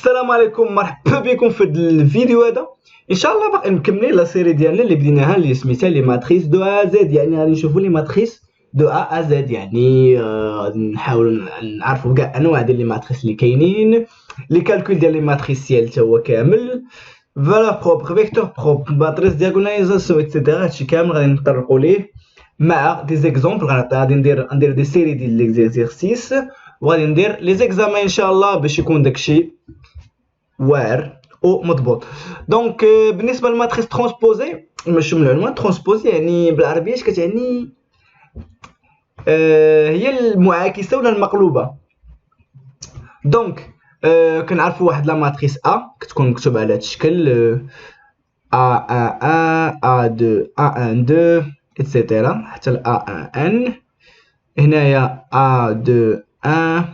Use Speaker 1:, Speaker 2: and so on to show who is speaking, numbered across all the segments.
Speaker 1: السلام عليكم، مرحبا بكم في الفيديو هذا. ان شاء الله باقي مكملين لا سيري ديالنا اللي بديناها اللي سميتها لي ماتريس دو ا زد. يعني غادي نشوفوا لي ماتريس دو ا زد، يعني نحاولوا نعرفوا كاع انواع ديال لي ماتريس اللي كاينين، لي كالكول ديال لي ماتريسيال حتى هو كامل، فالا بروبر فيكتور بروبر ماتريس دياغوناليزاسيون اكسيتيرا. هادشي كامل غادي نطرقوا ليه مع دي زيكزامبل. غادي ندير دي سيري ديال ليزيرسيس وغادي ندير لي زيكزامان ان شاء الله باش يكون داكشي واعر ومضبوط. دونك بالنسبه للماتريس ترونسبوزي، ماشي من العنوان ترونسبوزي يعني بالعربيه اش كتعني؟ هي المعاكسه ولا المقلوبه. دونك كنعرفوا واحد لا ماتريس ا كتكون مكتوبه على هذا الشكل a1 a2 a1 2 اكسيتيرا حتى ل a1n. هنايا a2 1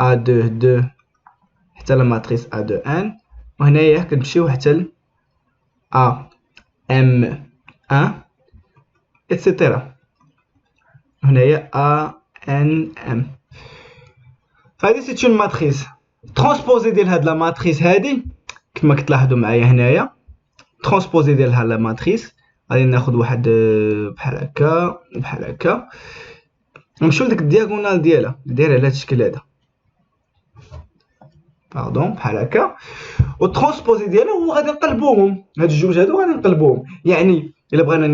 Speaker 1: a2 2 حتى لا ماتريس a2n، وهنايا كنمشيو حتى ل am1 اكسيتيرا، هنايا anm. هادي سيت اون ماتريس ترونسبوزي ديال هاد لا ماتريس هادي كما كتلاحظوا معايا هنايا. ترونسبوزي ديال هاد لا ماتريس غادي ناخذ واحد بحال هكا بحال هكا، نمشيو لديك الدياغونال ديالها اللي دايره على هاد الشكل هذا، باردون بحال هكا. والترونسبوزي ديالها هو غادي نقلبوهم، هاد الجوج هادو غادي نقلبوهم. يعني الا بغينا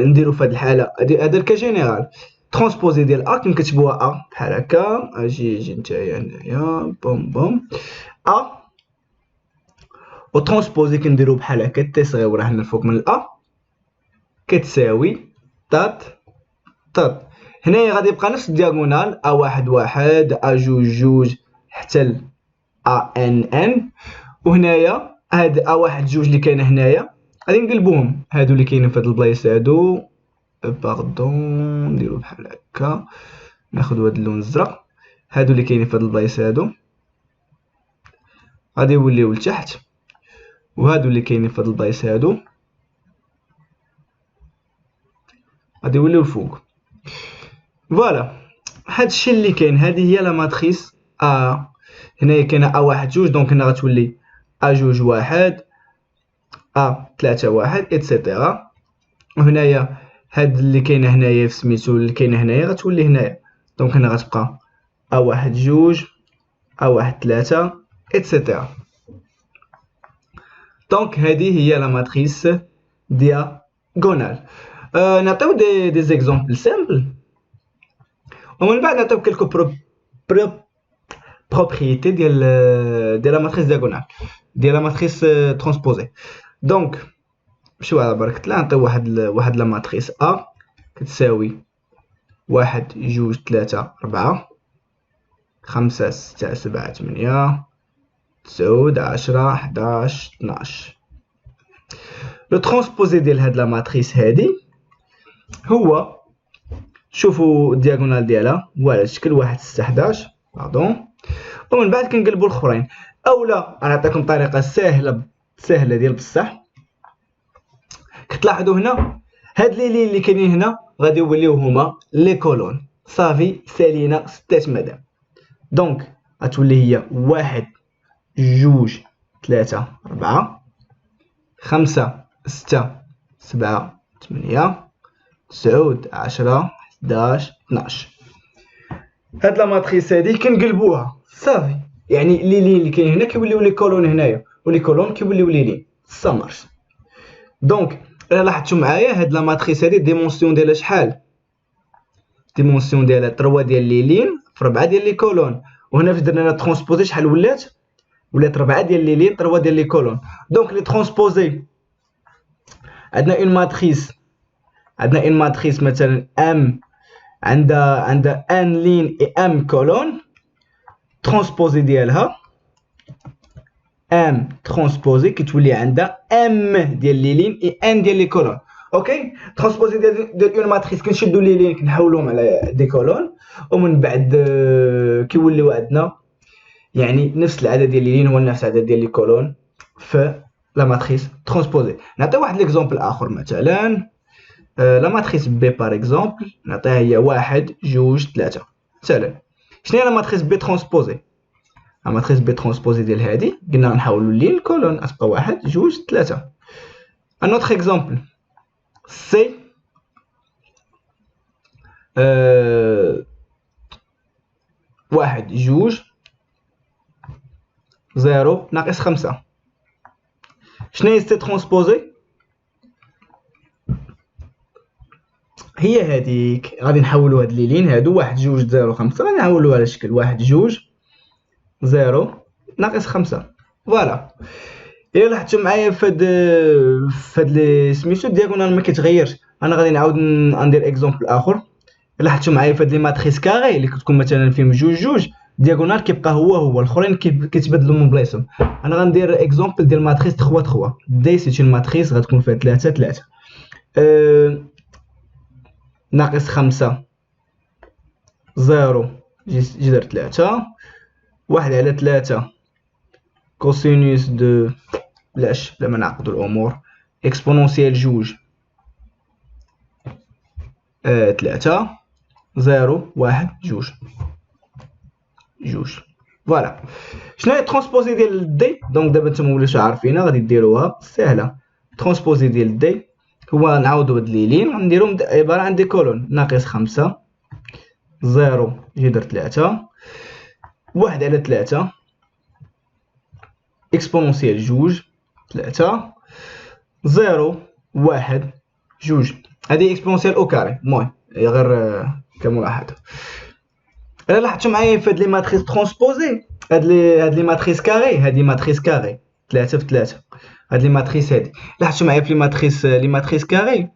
Speaker 1: نديرو في هاد الحاله هذا الكا جينيرال، ترونسبوزي ديال ا كما كتبوها ا بحال هكا، اجي نتايا هنايا بوم بوم ا، وترونسبوزي كنديرو بحال هكا تي صغيره هنا الفوق من الأ كتساوي طات طات. هنايا غادي يبقى نفس الدياغونال A1 1 A2 2 حتى ل ANN، وهنايا هاد A1 2 اللي كاينه هنايا غادي نقلبوهم، هادو اللي كاينين في هاد البلايص هادو باردون نديرو بحال هكا، ناخدو هاد اللون الزرق، هادو اللي كاينين في هاد البلايص هادو غادي يوليو لتحت، وهادو اللي كاينين في هاد البلايص هادو غادي يوليو الفوق. فوالا هادشي اللي كاين، هذه هي لا ماتريس ا. هنايا كاينه A1 2، دونك هنا غتولي A2 1 A3 1 اكسيتيرا. وهنايا هاد اللي كاينه هنايا سميتو اللي كاينه هنايا غتولي هنايا، دونك هنا غتبقى A1 2 A1 3 اكسيتيرا. دونك هذه هي لا ماتريس دياغونال. نعطيو دي زيكزامبل سامبل، ومن بعد نعطيو كلكو بروبريتي ديال لا ماتريس دياغونال ديال لا ماتريس ترونسبوزي. دونك نمشيو على بركة الله، نعطيو واحد لا ماتريس ا كتساوي 1 2 3 4 5 6 7 8 9 10 11 12. لو ترونسبوزي ديال هاد لا ماتريس هادي هو، شوفوا الدياغونال ديالها هو على شكل 1 6 11 باردون، ومن بعد كنقلبوا الاخرين. اولا غنعطيكم طريقه سهله ديال بصح. كتلاحظوا هنا هاد لي لين اللي كاينين هنا غادي يوليو هما لي كولون، صافي سالينا 6 مدام. دونك غتولي هي 1 2 3 4 5 6 7 8 9 10 11 12. هاد لا ماتريس هادي كنقلبوها صافي، يعني لي لين اللي كاين هنا كيوليو لي كولون هنايا، ولي كولون كيوليو لي لين سامرش. دونك الا لاحظتوا معايا هاد لا ماتريس هادي ديمونسيون ديالها شحال؟ ديمونسيون ديالها 3 ديال لي لين في 4 ديال لي كولون، وهنا فاش درنا ترونسبوزي شحال ولات 4 ديال لي لين 3 ديال لي كولون. دونك لي ترونسبوزي عندنا اون ماتريس مثلا ام عندها ان لين اي ام كولون، ترونسبوزي ديالها ام ترونسبوزي كتولي عندها ام ديال لي لين اي ان ديال لي كولون. اوكي، ترونسبوزي ديال اون ماتريس كنشدو لي لين كنحولوهم على دي كولون، ومن بعد كيوليو عندنا يعني نفس العدد ديال لي لين هو نفس العدد ديال لي كولون في لا ماتريس ترونسبوزي. نعطي واحد ليكزامبل اخر، مثلا لا ماتريس بي بار اكزومبل نعطيها هي 1 2 3 مثلا. شنو هي لا ماتريس بي ترونسبوزي؟ لا ماتريس بي ترونسبوزي ديال هادي قلنا غنحولوا ليه الكولون غتبقى 1 2 3. ان اوتر اكزامبل سي واحد جوج زيرو ناقص 5. شنو هي سي ترونسبوزي؟ هي هذيك غادي نحولوا هاد ليلين هادو 1 2 0 5 غادي نحولوها على شكل 1 2 0 ناقص 5. فوالا. الا لاحظتوا معايا فهاد لي سميتو الدياغونال ما كيتغيرش. انا غادي نعاود ندير اكزومبل اخر. لاحظتوا معايا فهاد لي ماتريس كاري اللي كتكون مثلا فيهم جوج دياغونال كيبقى هو الاخرين كيتبدلوا من بلايصهم. انا غندير اكزومبل ديال ماتريس 3 3 دي سي اون ماتريس غتكون فيها 3 3 ناقص 5 0 جذر 3 1 على 3 كوسينوس دو بلاش بلا ما نعقدوا الامور اكسبونونسيال جوج 3 0 1 جوج جوج. فوالا. شنو هي الترونسبوزي ديال دي؟ دونك دابا نتوما وليتو عارفينها غادي ديروها سهله. الترونسبوزي ديال دي هو نعاودو هاد ليلين غنديروهم عباره عن دي كولون ناقص 5 0 جذر 3 1 على 3 اكسبونونسيال جوج 3 0 1 جوج. هذه اكسبونونسيال او كاري. المهم غير كملاحظه. الا لاحظتوا معايا في هاد لي ماتريس ترونسبوزي هاد لي ماتريس كاري هادي ماتريس كاري 3 في 3 هاد لي ماتريس هادي لاحظتوا معايا في لي ماتريس كاري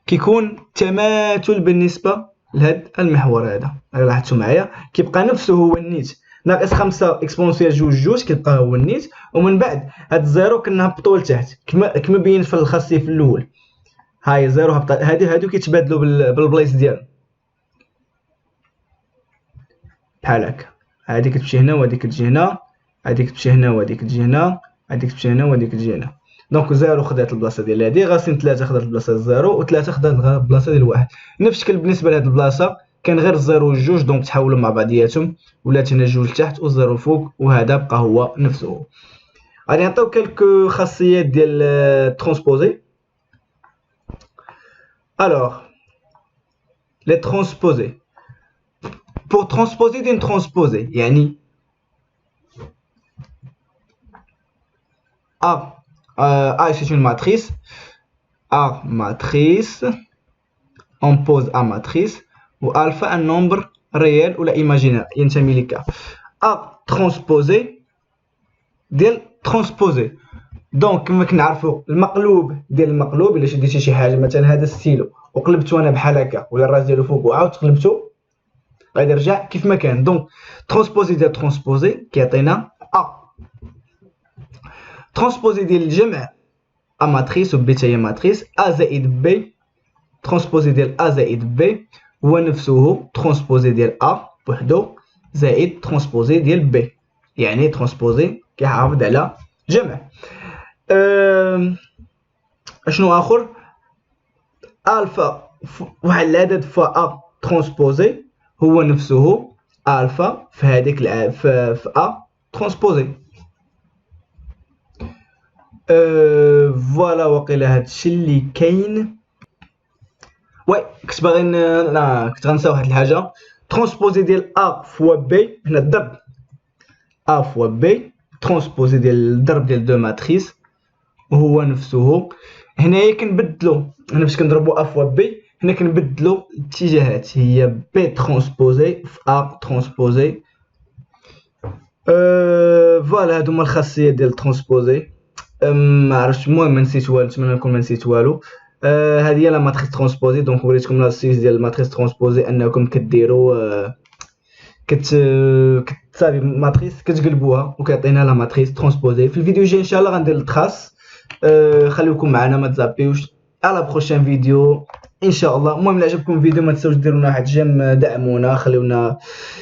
Speaker 1: كيكون تماثل بالنسبه لهاد المحور هذا. الا لاحظتوا معايا كيبقى نفسه هو النيت ناقص 5 اكسبونسيال جوج جوج كيبقى هو النيت ومن بعد هاد الزيرو كنهبطوا لتحت كما بينت في الخاصيه في الاول. هاي زيرو هبط هادو كيتبادلوا بالبلايص ديالهم بحال هكا. هادي كتمشي هنا وهادي كتجي هنا هادي كتمشي هنا وهادي كتجي هنا هادي كتمشي هنا وهادي كتجي هنا. دونك زيرو خدات البلاصه ديال هادي غاسين 3 خدات البلاصه ديال زيرو و3 خدات البلاصه ديال واحد. نفس الشكل بالنسبه لهاد البلاصه كان غير الزيرو والجوج دونك تحولوا مع بعضياتهم ولات هنا جوج لتحت والزيرو الفوق وهذا بقى هو نفسه. غادي نعطيو كلكو خاصيات ديال ترونسبوزي. الوغ لي ترونسبوزي pour transposer d'une transposée يعني A c'est une matrice A matrice on pose A matrice ou alpha un nombre réel ou imaginaire ينتمي لك A transposé ديال transposé. دونك كما كنعرفوا المقلوب ديال المقلوب الا شديتي شي حاجه مثلا هذا الستيلو وقلبته انا بحال هكا ولا الراس ديالو فوق وعاود قلبته غادي يرجع كيف ما كان. دونك ترونسبوزي ديال ترونسبوزي كيعطينا ا. ترونسبوزي ديال الجمع ا ماتريس و بي حتى هي ماتريس ا زائد بي. ترونسبوزي ديال ا زائد بي هو نفسه ترونسبوزي ديال ا بوحدو زائد ترونسبوزي ديال بي يعني ترونسبوزي كيحافظ على جمع. اشنو اخر؟ الفا واحد العدد فا ا ترونسبوزي هو نفسه الفا في هذيك في ا ترونسبوزي. فوالا واقيلا هادشي اللي كاين. وي كنت باغي كنت غنسى واحد الحاجه. ترونسبوزي ديال ا فوا بي هنا الضرب ا فوا بي ترونسبوزي ديال الضرب ديال دو ماتريس هو نفسه. هنايا كنبدلو هنا فاش كنضربو ا فوا بي هنا كنبدلو الاتجاهات هي بي ترونسبوزي في ا ترونسبوزي. فوالا هادو هما الخاصيات ديال ترونسبوزي. ما عرفتش المهم نسيت والو نتمنى نكون ما نسيت والو. هذه هي لا ماتريس ترونسبوزي. دونك وريتكم السيس ديال الماتريس ترونسبوزي انكم كديروا كتصاوبي ماتريس كتقلبوها وكيعطينا لا ماتريس ترونسبوزي. في الفيديو الجاي ان شاء الله غندير التراس. خليكم معنا ما تزابيوش. على بروشين فيديو ان شاء الله. المهم الا عجبكم الفيديو ما تنساوش ديروا لنا واحد جيم دعمونا خليونا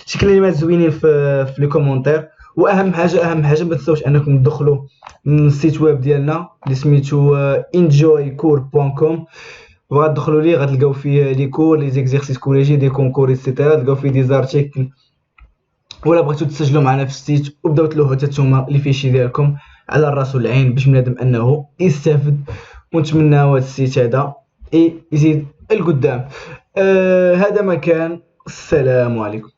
Speaker 1: شي كلمات زوينين في لي كومونتير. واهم حاجه ما تنساوش انكم تدخلوا السيت ويب ديالنا اللي سميتو enjoycours.com وغتدخلوا ليه غتلقاو فيه لي كور لي زيكزيرسيس كوليجي دي كونكور ايتترا تلقاو فيه دي زارتيكل ولا بغيتو تسجلوا معنا في السيت وبداو تلوحوا حتى نتوما لي فيشي ديالكم على الراس والعين باش بنادم انه يستافد. ونتمناو هذا السيت هذا يزيد القدام. هذا ما كان. السلام عليكم.